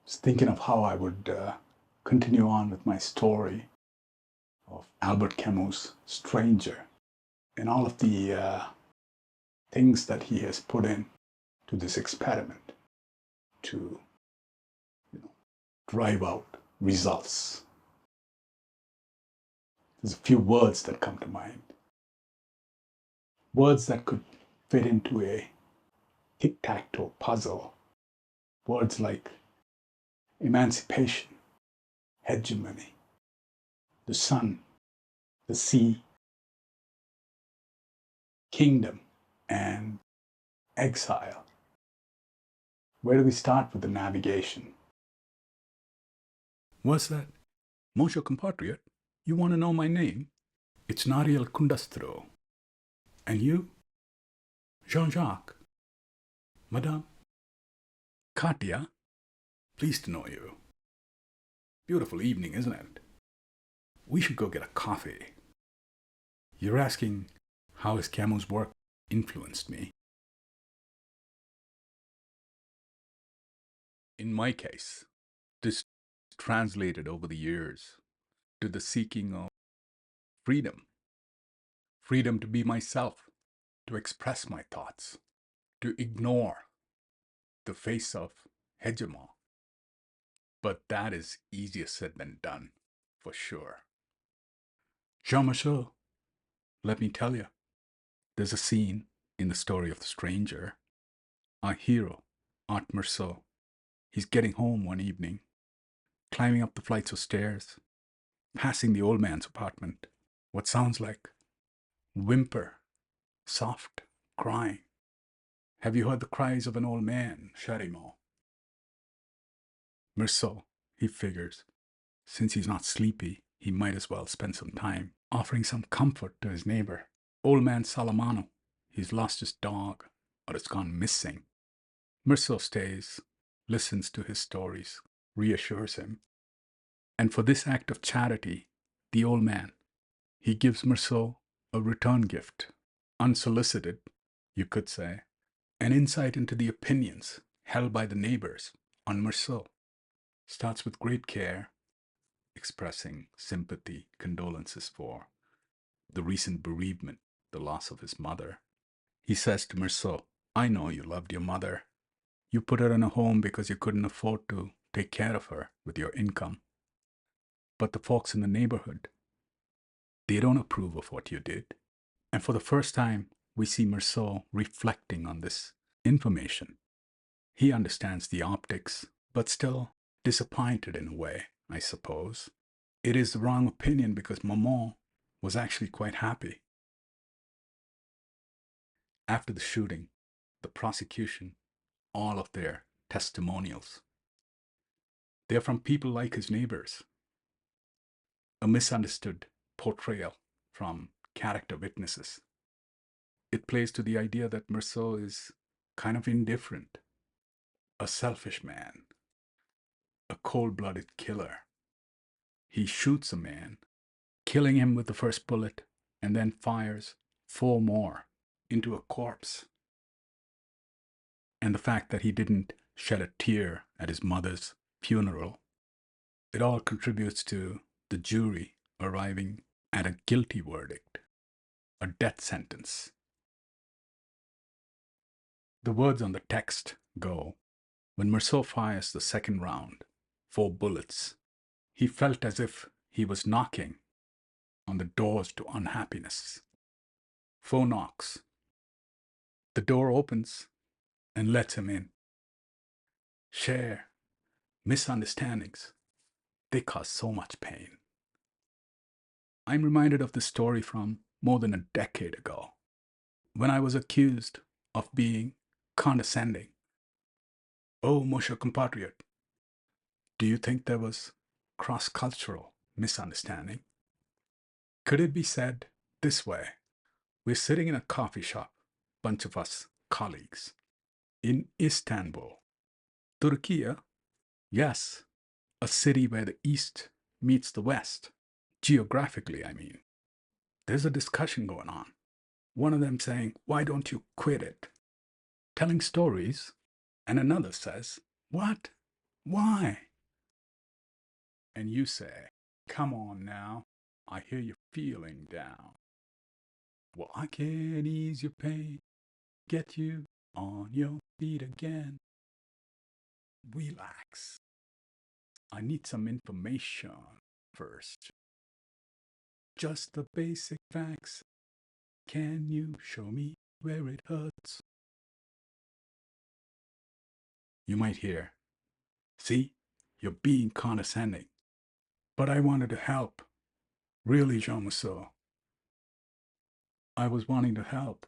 was thinking of how I would continue on with my story of Albert Camus' Stranger and all of the things that he has put in to this experiment to drive out results. There's a few words that come to mind. Words that could fit into a tic-tac-toe puzzle. Words like emancipation, hegemony, the sun, the sea, kingdom, and exile. Where do we start with the navigation? What's that? Monsieur compatriot, you want to know my name? It's Nariel Kundastro. And you? Jean-Jacques. Madame? Katia? Pleased to know you. Beautiful evening, isn't it? We should go get a coffee. You're asking how has Camus' work influenced me? In my case, this translated over the years to the seeking of freedom. Freedom to be myself, to express my thoughts, to ignore the face of hegemon. But that is easier said than done, for sure. Jean-Michel, let me tell you, there's a scene in the story of the stranger. Our hero, Art Merceau, he's getting home one evening, climbing up the flights of stairs, passing the old man's apartment. What sounds like whimper, soft crying. Have you heard the cries of an old man, Charimont? Merceau, he figures, since he's not sleepy, he might as well spend some time offering some comfort to his neighbor. Old man Salamano, he's lost his dog, or it's gone missing. Merceau stays, listens to his stories, reassures him. And for this act of charity, the old man, he gives Merceau a return gift, unsolicited, you could say, an insight into the opinions held by the neighbors on Merceau. Starts with great care, expressing sympathy, condolences for the recent bereavement, the loss of his mother. He says to Merceau, I know you loved your mother. You put her in a home because you couldn't afford to take care of her with your income. But the folks in the neighborhood, they don't approve of what you did. And for the first time, we see Merceau reflecting on this information. He understands the optics, but still disappointed in a way, I suppose. It is the wrong opinion because Maman was actually quite happy. After the shooting, the prosecution, all of their testimonials, they're from people like his neighbors. A misunderstood portrayal from character witnesses. It plays to the idea that Merceau is kind of indifferent, a selfish man, a cold-blooded killer. He shoots a man, killing him with the first bullet, and then fires 4 more into a corpse. And the fact that he didn't shed a tear at his mother's funeral, it all contributes to the jury arriving at a guilty verdict, a death sentence. The words on the text go, when Merceau fires the second round, 4 bullets, he felt as if he was knocking on the doors to unhappiness. 4 knocks. The door opens and lets him in. Share, misunderstandings, they cause so much pain. I'm reminded of this story from more than a decade ago, when I was accused of being condescending. Oh, monsieur compatriot, do you think there was cross-cultural misunderstanding? Could it be said this way? We're sitting in a coffee shop, bunch of us colleagues, in Istanbul, Turkey. Yes, a city where the East meets the West. Geographically, I mean. There's a discussion going on. One of them saying, why don't you quit it? Telling stories. And another says, what? Why? And you say, come on now, I hear you're feeling down. Well, I can ease your pain, get you on your feet again. Relax. I need some information first. Just the basic facts. Can you show me where it hurts? You might hear, see, you're being condescending. But I wanted to help. Really, Jean Mousseau. I was wanting to help.